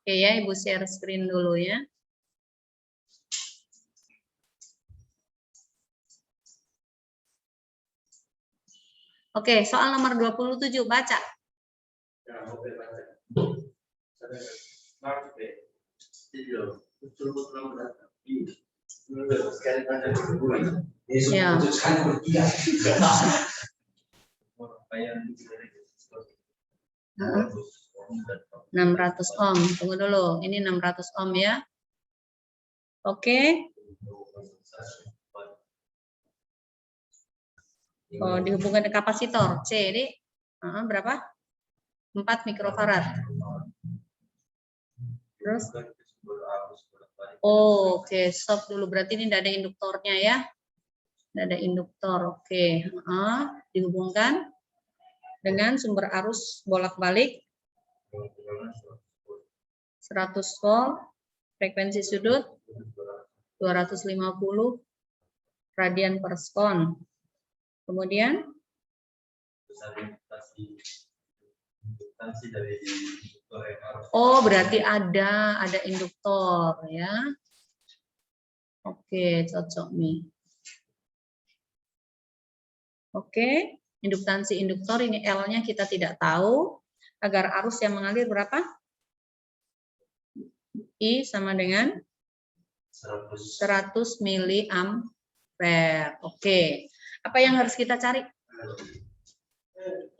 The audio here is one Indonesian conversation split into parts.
Oke ya, Ibu share screen dulu ya. Oke, soal nomor 27, baca. Ya. 600 ohm. Tunggu dulu. Ini 600 ohm ya. Oke. Oh, dihubungkan dengan kapasitor C ini berapa? 4 mikrofarad. Terus oke, stop dulu. Berarti ini tidak ada induktornya ya. Tidak ada induktor. Oke. Dihubungkan dengan sumber arus bolak-balik 100 volt, frekuensi sudut 250 radian per sekon. Kemudian berarti ada induktor ya. Oke, cocok nih. Oke, induktansi induktor ini L-nya kita tidak tahu. Agar arus yang mengalir berapa? I sama dengan 100 miliampere. Oke. Apa yang harus kita cari?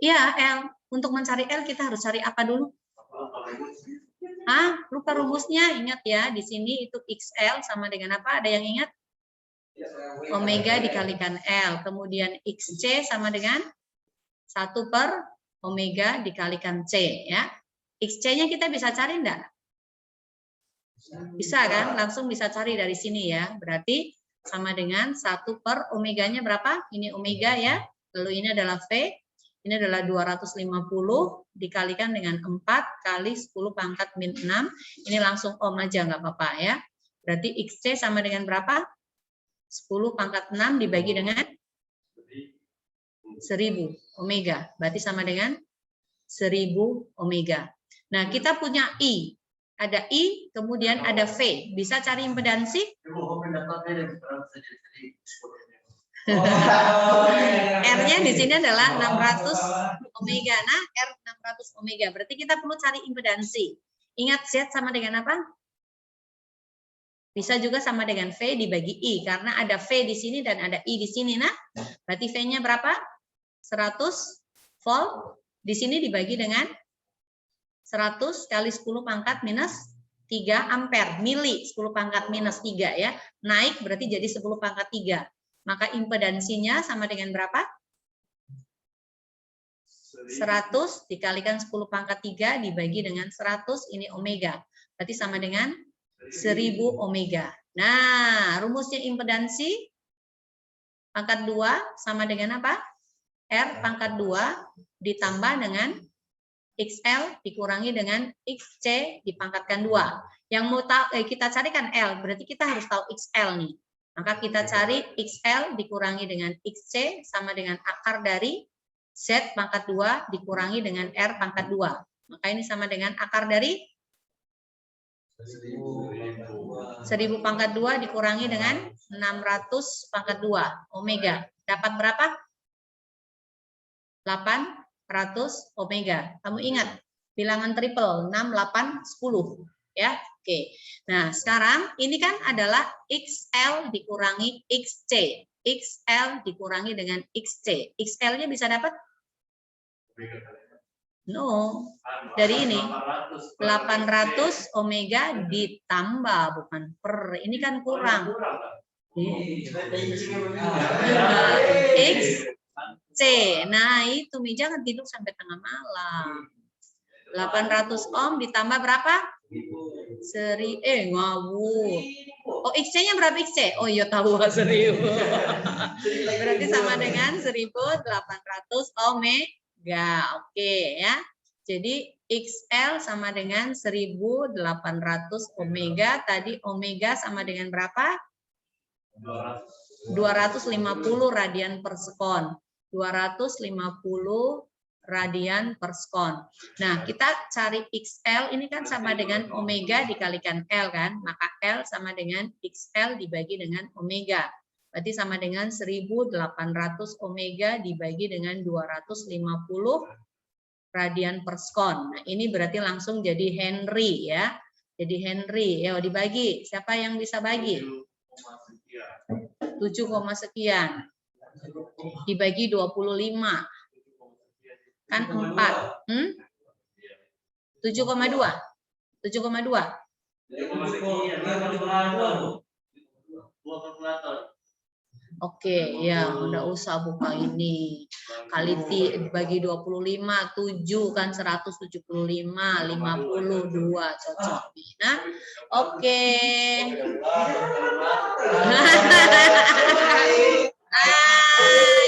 Ya, L. Untuk mencari L kita harus cari apa dulu? Lupa rumusnya. Ingat ya, di sini itu XL sama dengan apa? Ada yang ingat? Omega dikalikan L. Kemudian XC sama dengan 1 per omega dikalikan C. Ya. XC-nya kita bisa cari enggak? Bisa kan? Langsung bisa cari dari sini ya. Berarti sama dengan 1 per omeganya berapa? Ini omega ya. Lalu ini adalah V. Ini adalah 250 dikalikan dengan 4 kali 10 pangkat min 6. Ini langsung ohm aja nggak apa-apa ya. Berarti XC sama dengan berapa? 10 pangkat 6 dibagi dengan 1000 omega. Berarti sama dengan 1000 omega. Nah, kita punya I. Ada I, kemudian ada V. Bisa cari impedansi? R-nya di sini adalah 600 omega. Nah, R 600 omega. Berarti kita perlu cari impedansi. Ingat Z sama dengan apa? Bisa juga sama dengan V dibagi I. Karena ada V di sini dan ada I di sini. Nah, berarti V-nya berapa? 100 volt. Di sini dibagi dengan 100 kali 10 pangkat minus 3 ampere. Mili 10 pangkat minus 3 ya. Naik berarti jadi 10 pangkat 3. Maka impedansinya sama dengan berapa? 100 dikalikan 10 pangkat 3 dibagi dengan 100. Ini omega. Berarti sama dengan 1000 omega. Nah, rumusnya impedansi pangkat 2 sama dengan apa? R pangkat 2 ditambah dengan XL dikurangi dengan XC dipangkatkan 2. Yang mau kita carikan L, berarti kita harus tahu XL nih. Maka kita cari XL dikurangi dengan XC sama dengan akar dari Z pangkat 2 dikurangi dengan R pangkat 2. Maka ini sama dengan akar dari 1000 pangkat 2 dikurangi dengan 600 pangkat 2 omega. Dapat berapa? 800 omega. Kamu ingat bilangan triple 6, 8, 10 ya. Oke. Nah, sekarang ini kan adalah XL dikurangi XC. XL dikurangi dengan XC. XL-nya bisa dapat? No. Dari ini 800 omega ditambah bukan per. Ini kan kurang. X C. Nah, itu Mi jangan tidur sampai tengah malam. 800 ohm ditambah berapa? Ngawur. Oh, XC-nya berapa XC? Oh, iya tahu 1000. Berarti sama dengan 1800 omega. Oke ya. Jadi XL sama dengan 1800 omega. Tadi omega sama dengan berapa? 250 radian per sekon. 250 radian per sekon. Nah, kita cari XL ini kan sama dengan omega dikalikan L kan, maka L sama dengan XL dibagi dengan omega. Berarti sama dengan 1.800 omega dibagi dengan 250 radian per sekon. Nah, ini berarti langsung jadi Henry ya. Jadi Henry, ya dibagi. Siapa yang bisa bagi? 7, sekian. Dibagi 25. Kan 4. 7,2. 7,2. Oke, ya udah usah buka ini. Kali bagi 25, 7 kan 175, 52 cocok. Nah, oke.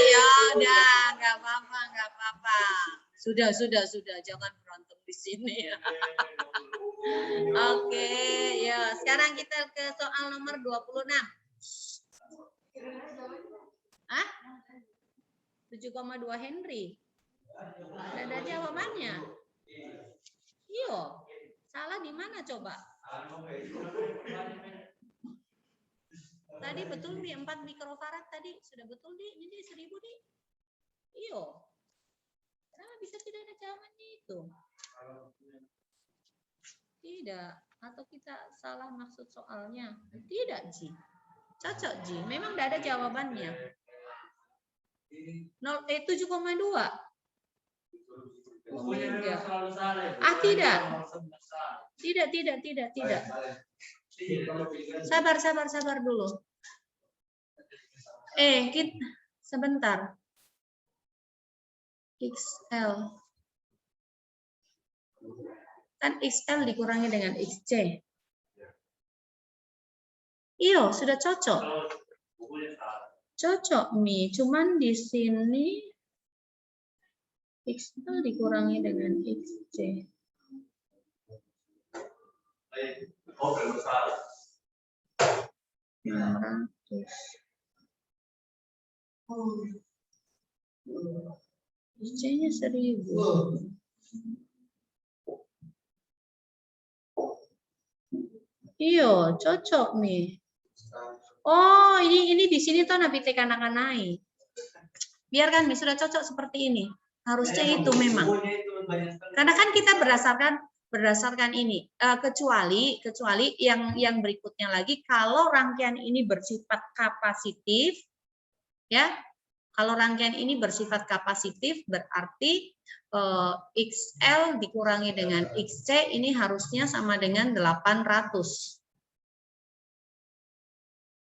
Ya udah, nggak apa-apa. Sudah, jangan berantem di sini. Oke, ya sekarang kita ke soal nomor 26. Hah? 7,2 Henry. Tidak ada jawabannya. Iya. Salah di mana coba? Tadi betul di 4 mikrofarad tadi. Sudah betul di ini 1000 di. Iya. Kenapa bisa tidak ada jawabannya itu? Tidak. Atau kita salah maksud soalnya? Tidak, Ji. Cocok, Ji. Memang tidak ada jawabannya. 7,2. Omega. Tidak. Tidak. Sabar dulu. Sebentar. XL. Kan XL dikurangi dengan XC. Iya, sudah cocok. Cocok, Mi. Cuman di sini XL dikurangi dengan XC. XC-nya 1000. Iya, cocok, Mi. Oh, ini di sini tuh nabi kanak-kanai. Biarkan, Mi, sudah cocok seperti ini. Harusnya itu memang. Karena kan kita berdasarkan ini. Kecuali yang berikutnya lagi, kalau rangkaian ini bersifat kapasitif, ya. Kalau rangkaian ini bersifat kapasitif, berarti XL dikurangi dengan XC ini harusnya sama dengan 800.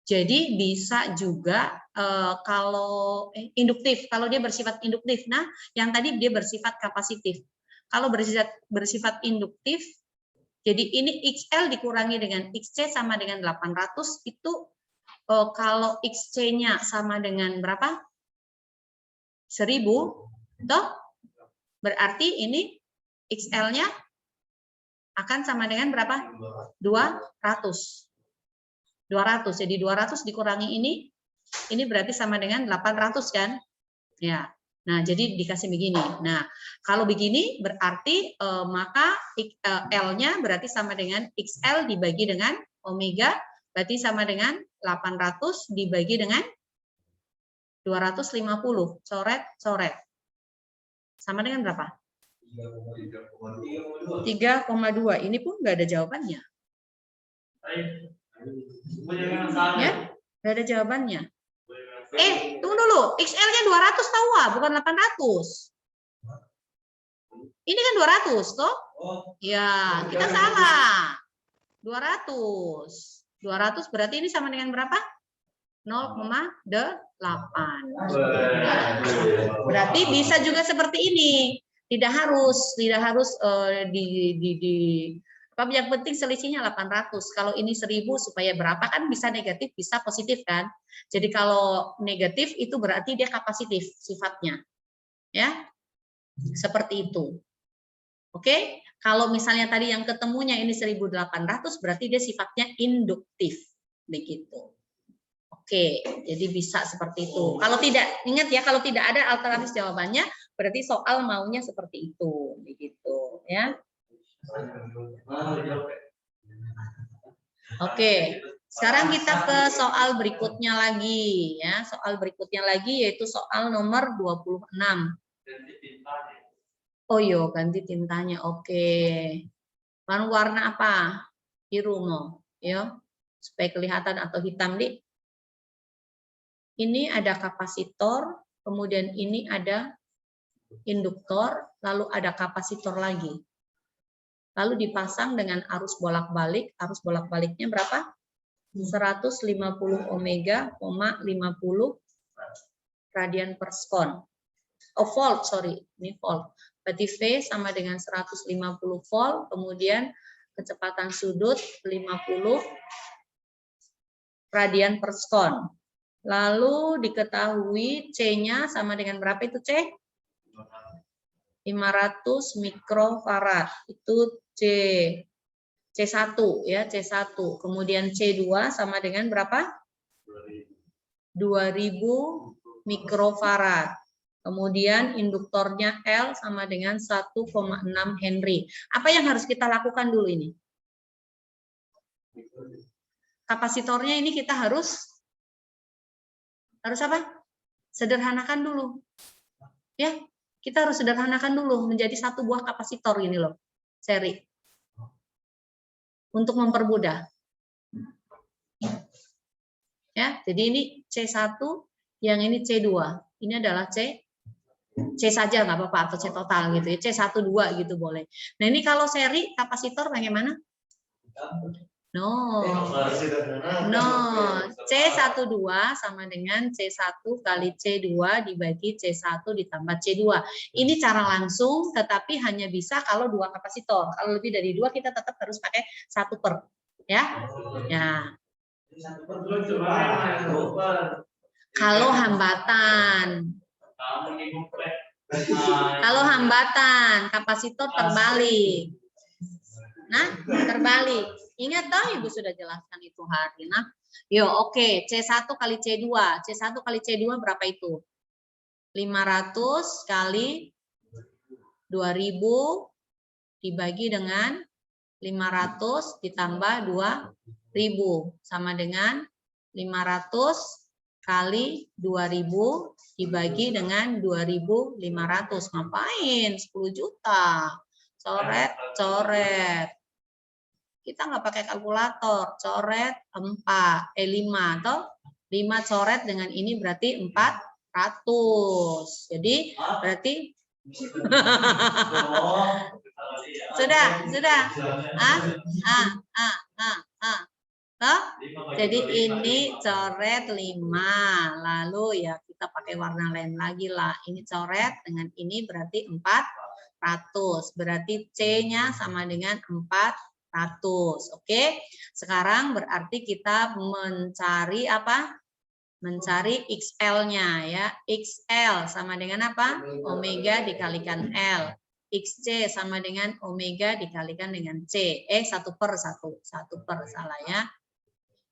Jadi bisa juga kalau induktif, kalau dia bersifat induktif. Nah, yang tadi dia bersifat kapasitif. Kalau bersifat induktif, jadi ini XL dikurangi dengan XC sama dengan 800, itu kalau XC-nya sama dengan berapa? 1000, toh? Berarti ini XL-nya akan sama dengan berapa? 200. 200. Jadi 200 dikurangi ini berarti sama dengan 800 kan? Ya. Nah, jadi dikasih begini. Nah, kalau begini berarti maka L-nya berarti sama dengan XL dibagi dengan omega, berarti sama dengan 800 dibagi dengan 250. Coret. Sama dengan berapa? 3,2. Ini pun nggak ada jawabannya. Ya, nggak ada jawabannya. Tunggu dulu. XL-nya 200 tahu bukan 800. Ini kan 200 toh? Ya, kita salah. 200. 200 berarti ini sama dengan berapa? 0,8. Berarti bisa juga seperti ini. Tidak harus yang penting selisihnya 800. Kalau ini 1000 supaya berapa kan bisa negatif, bisa positif kan? Jadi kalau negatif itu berarti dia kapasitif sifatnya. Ya. Seperti itu. Oke? Kalau misalnya tadi yang ketemunya ini 1800 berarti dia sifatnya induktif. Begitu. Oke, jadi bisa seperti itu. Kalau tidak, ingat ya, kalau tidak ada alternatif jawabannya, Berarti soal maunya seperti itu, begitu ya. Oke, sekarang kita ke soal berikutnya lagi ya. Soal berikutnya lagi yaitu soal nomor 26. Oh iya, ganti tintanya. Oke. Warna apa? Biru mau, ya. Supaya kelihatan atau hitam, Dik. Ini ada kapasitor, kemudian ini ada induktor, lalu ada kapasitor lagi. Lalu dipasang dengan arus bolak-balik. Arus bolak-baliknya berapa? 150 ohmega, 50 radian per sekon. Oh, volt, sorry. Ini volt. Berarti V sama dengan 150 volt, kemudian kecepatan sudut 50 radian per sekon. Lalu diketahui C-nya sama dengan berapa itu C? 500 mikrofarad. Itu C1 ya, C1. Kemudian C2 sama dengan berapa? 2000 mikrofarad. Kemudian induktornya L sama dengan 1,6 Henry. Apa yang harus kita lakukan dulu ini? Kapasitornya ini kita harus apa? Sederhanakan dulu. Ya, kita harus sederhanakan dulu menjadi satu buah kapasitor ini loh, seri. Untuk mempermudah. Ya, jadi ini C1, yang ini C2. Ini adalah C saja nggak apa-apa, atau C total gitu ya, C1 2 gitu boleh. Nah ini kalau seri kapasitor bagaimana? No, C12 sama dengan C1 kali C2 dibagi C1 ditambah C2. Ini cara langsung, tetapi hanya bisa kalau dua kapasitor. Kalau lebih dari dua kita tetap harus pakai 1 per, ya. Ya. Kalau hambatan. Kalau hambatan, kapasitor terbalik. Nah, terbalik. Ingat toh Ibu sudah jelaskan itu hari. Nah, yo oke, C1 kali C2. C1 kali C2 berapa itu? 500 kali 2000 dibagi dengan 500 ditambah 2000 sama dengan 500 kali 2000 dibagi dengan 2500. Ngapain? 10 juta. Coret. Kita nggak pakai kalkulator. Coret 5 atau 5 coret dengan ini berarti 400. Jadi berarti sudah. Jadi ini coret 5. Lalu ya kita pakai warna lain lagi lah. Ini coret dengan ini berarti 400. Berarti C-nya sama dengan 400. Oke. Sekarang berarti kita mencari apa? Mencari XL-nya ya. XL sama dengan apa? Omega dikalikan L. XC sama dengan omega dikalikan dengan C. 1 per 1 per, salah ya.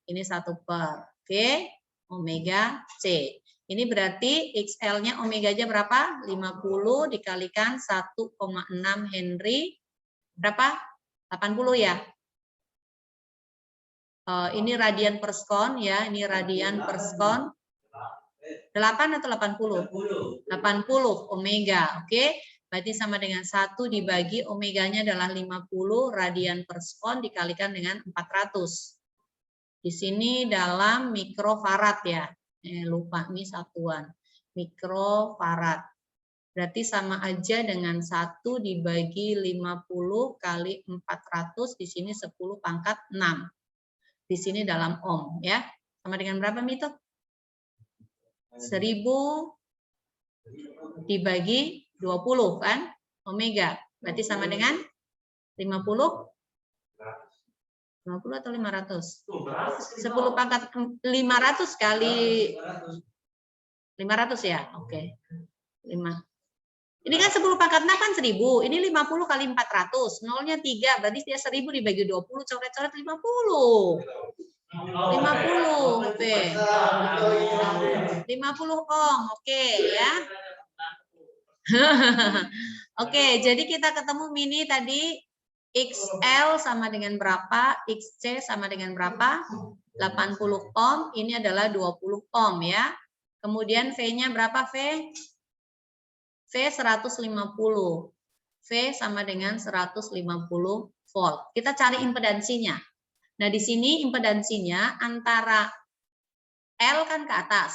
Ini 1 per. Oke. Omega C. Ini berarti XL-nya omega-nya berapa? 50 dikalikan 1,6 Henry. Berapa? 80 ya. Ini radian per sekon ya. Ini radian per sekon. 8 atau 80? 80 omega. Oke. Berarti sama dengan 1 dibagi omeganya adalah 50 radian per sekon dikalikan dengan 400. Di sini dalam mikrofarad ya. Lupa ini satuan. Mikrofarad. Berarti sama aja dengan 1 dibagi 50 kali 400. Di sini 10 pangkat 6. Di sini dalam ohm ya. Sama dengan berapa Mito? 1000 dibagi 20 kan? Omega. Berarti sama dengan 50? 50 atau 500? 10 pangkat 500 kali 500 ya? Oke. 5. Ini kan 10 pangkat 6 kan 1000. Ini 50 kali 400. Nolnya 3. Berarti dia 1000 dibagi 20. Coret-coret 50. 50. Oke. 50 ohm. Oke ya. Oke, jadi kita ketemu mini tadi XL sama dengan berapa, XC sama dengan berapa? 80 ohm, ini adalah 20 ohm ya. Kemudian V-nya berapa V? V 150. V sama dengan 150 volt. Kita cari impedansinya. Nah, di sini impedansinya antara L kan ke atas,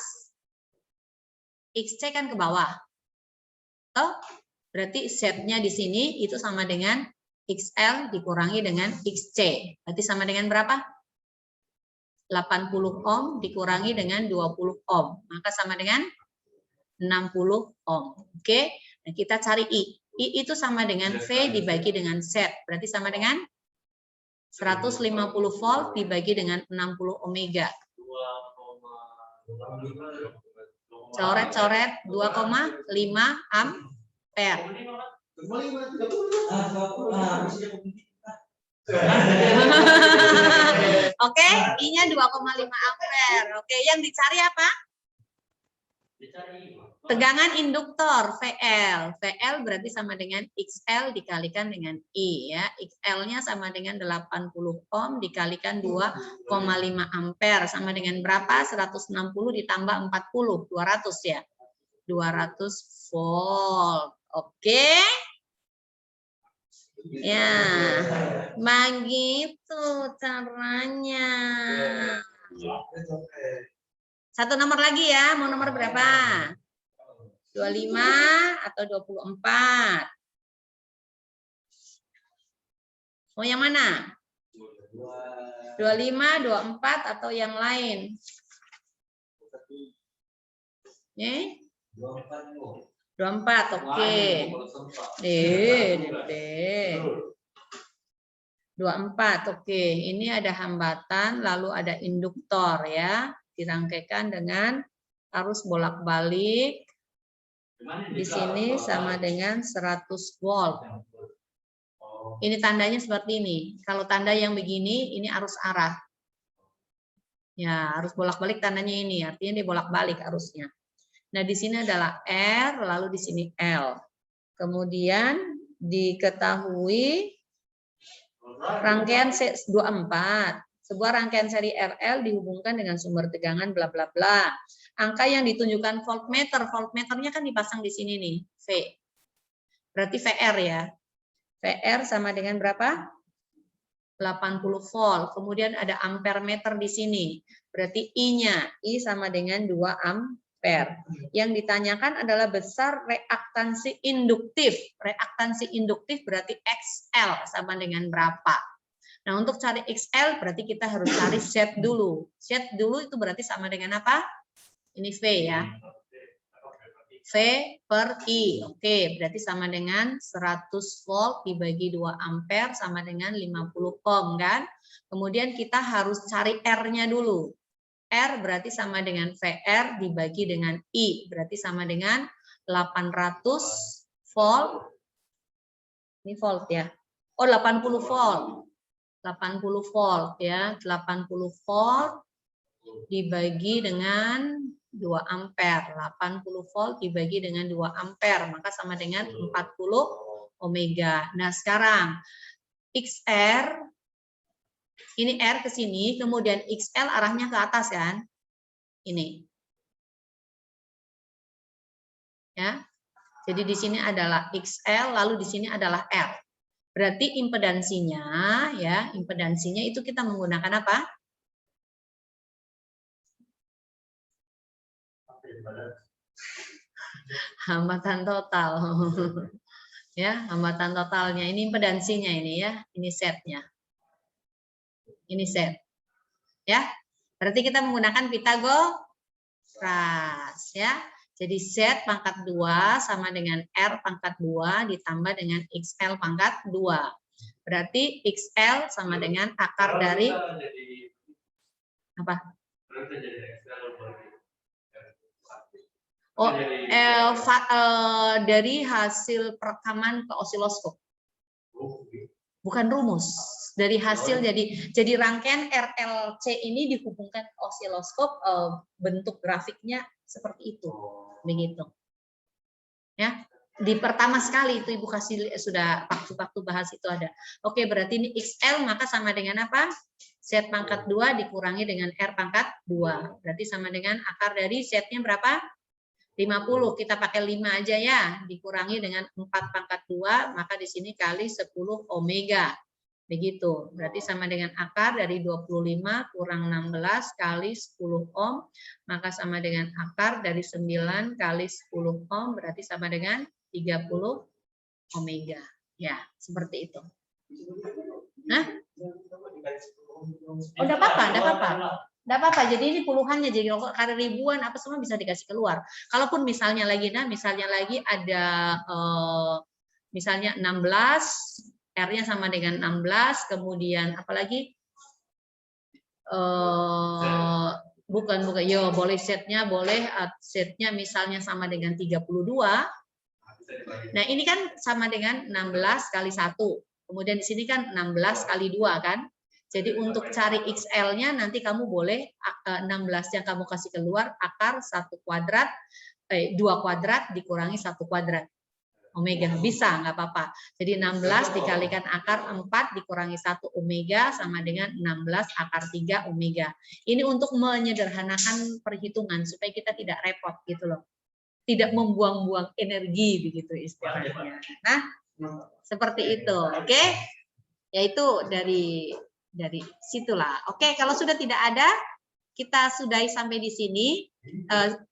XC kan ke bawah. Oh, berarti Z-nya di sini itu sama dengan XL dikurangi dengan XC. Berarti sama dengan berapa? 80 ohm dikurangi dengan 20 ohm. Maka sama dengan 60 ohm. Oke, nah, kita cari I. I itu sama dengan V dibagi dengan Z. Berarti sama dengan 150 volt dibagi dengan 60 ohmega. Coret-coret 2,5 ampere. Oke, I-nya 2,5 ampere. Oke, yang dicari apa? Tegangan induktor VL. VL berarti sama dengan XL dikalikan dengan I ya. XL-nya sama dengan 80 ohm dikalikan 2,5 ampere sama dengan berapa? 160 ditambah 40, 200 ya. 200 volt. Oke. Ya. Begitu caranya. Satu nomor lagi ya, mau nomor berapa? 25 atau 24? Mau yang mana? 25, 24 atau yang lain? 24, oke. 24, oke. Ini ada hambatan, lalu ada induktor ya. Dirangkaikan dengan arus bolak-balik. Di sini sama dengan 100 volt. Ini tandanya seperti ini. Kalau tanda yang begini, ini arus arah. Ya, arus bolak-balik tandanya ini. Artinya dia bolak-balik arusnya. Nah, di sini adalah R, lalu di sini L. Kemudian diketahui rangkaian C24. Sebuah rangkaian seri RL dihubungkan dengan sumber tegangan bla bla bla. Angka yang ditunjukkan voltmeter, voltmeternya kan dipasang di sini nih, V. Berarti VR ya. VR sama dengan berapa? 80 volt. Kemudian ada ampere meter di sini. Berarti I-nya, I sama dengan 2 ampere. Yang ditanyakan adalah besar reaktansi induktif. Reaktansi induktif berarti XL sama dengan berapa? Nah, untuk cari XL berarti kita harus cari Z dulu. Z dulu itu berarti sama dengan apa? Ini V ya. V per I. Oke, berarti sama dengan 100 volt dibagi 2 ampere sama dengan 50 ohm kan? Kemudian kita harus cari R-nya dulu. R berarti sama dengan VR dibagi dengan I. Berarti sama dengan 800 volt. Ini volt ya. Oh, 80 volt. 80 volt ya. 80 volt dibagi dengan 2 ampere. 80 volt dibagi dengan 2 ampere, maka sama dengan 40 ohmega. Nah, sekarang XR, ini R ke sini, kemudian XL arahnya ke atas kan? Ini. Ya. Jadi di sini adalah XL, lalu di sini adalah R. Berarti impedansinya ya, impedansinya itu kita menggunakan apa? Hambatan total. Ya, hambatan totalnya. Ini impedansinya ini ya. Ini setnya. Ini set. Ya. Berarti kita menggunakan Pitagoras ya. Jadi Z pangkat 2 sama dengan R pangkat 2 ditambah dengan XL pangkat 2. Berarti XL sama dengan akar dari apa? Oh, dari hasil perekaman ke osiloskop. Bukan rumus. Dari hasil jadi rangkaian RLC ini dihubungkan ke osiloskop, bentuk grafiknya seperti itu. Begitu. Ya. Di pertama sekali itu Ibu kasih sudah waktu bahas itu ada. Oke, berarti ini XL maka sama dengan apa? Z pangkat 2 dikurangi dengan R pangkat 2. Berarti sama dengan akar dari Z-nya berapa? 50. Kita pakai 5 aja ya. Dikurangi dengan 4 pangkat 2, maka di sini kali 10 omega. Begitu. Berarti sama dengan akar dari 25 kurang 16 kali 10 ohm, maka sama dengan akar dari 9 kali 10 ohm, berarti sama dengan 30 omega. Ya, seperti itu. Nah, oh, enggak apa-apa, enggak apa-apa. Enggak apa-apa. Jadi ini puluhannya, jadi kalau ribuan apa semua bisa dikasih keluar. Kalaupun misalnya lagi ada misalnya 16, R-nya sama dengan 16, kemudian apalagi bukan yo boleh setnya misalnya sama dengan 32. Nah, ini kan sama dengan 16 kali 1. Kemudian di sini kan 16 kali 2 kan. Jadi untuk cari XL-nya nanti kamu boleh 16 yang kamu kasih keluar akar 2 kuadrat dikurangi 1 kuadrat. Omega bisa, nggak apa-apa. Jadi 16 dikalikan akar 4 dikurangi 1 omega sama dengan 16 akar 3 omega. Ini untuk menyederhanakan perhitungan supaya kita tidak repot gitu loh. Tidak membuang-buang energi begitu istilahnya. Nah, seperti itu. Oke? Yaitu dari situlah. Oke, kalau sudah tidak ada, kita sudahi sampai di sini.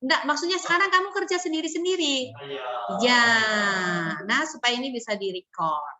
Enggak, maksudnya sekarang kamu kerja sendiri-sendiri. Ya, nah supaya ini bisa direcord.